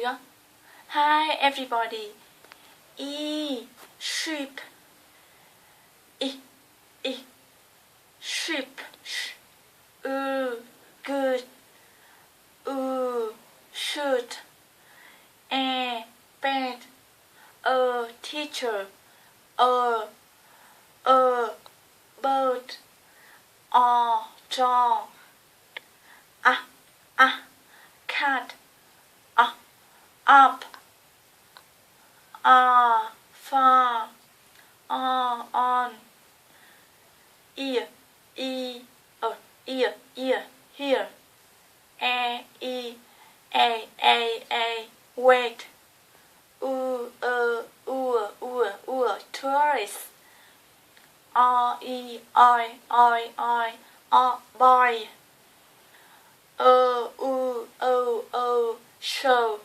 nữa. Hi everybody. Sheep. Sheep. Good. Shoot. Bad. Teacher. Bird. Dog. Cat. Up. Far. On. Ear. Ear. Here. Wait. Tourist. Boy. Show.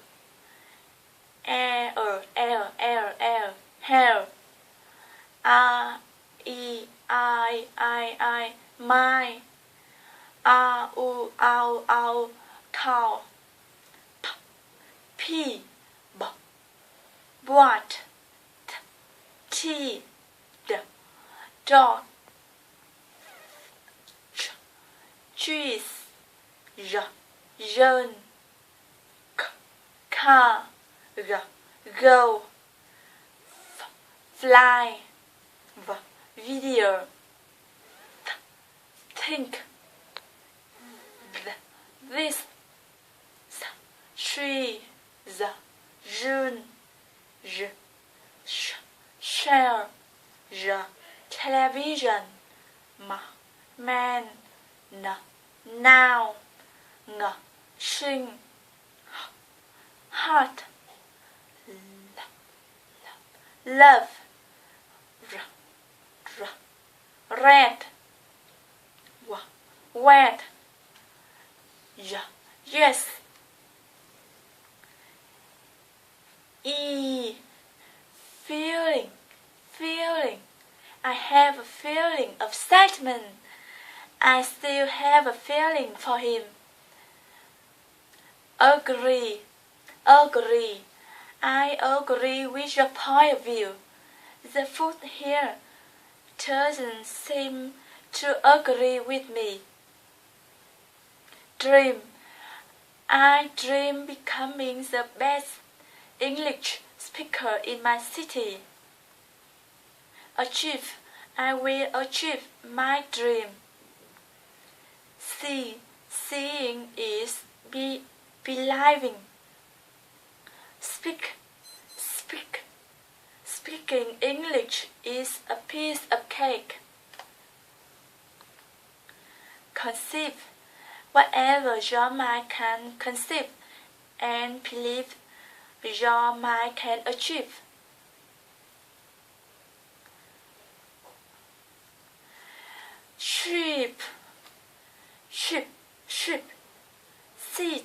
Hair. My. Cow. P. What. T. Dog. Cheese. Run. Car. Go. Fly. Video. Think. This. Tree. June. Share. Television. Man. Now. Sing. Heart. Love. Red. Wet. Yes. Feeling. I have a feeling of excitement. I still have a feeling for him. Agree. I agree with your point of view. The food here doesn't seem to agree with me. Dream. I dream becoming the best English speaker in my city. Achieve. I will achieve my dream. Seeing is believing. Speaking English is a piece of cake. Conceive. Whatever your mind can conceive and believe, your mind can achieve. Sheep. Seed.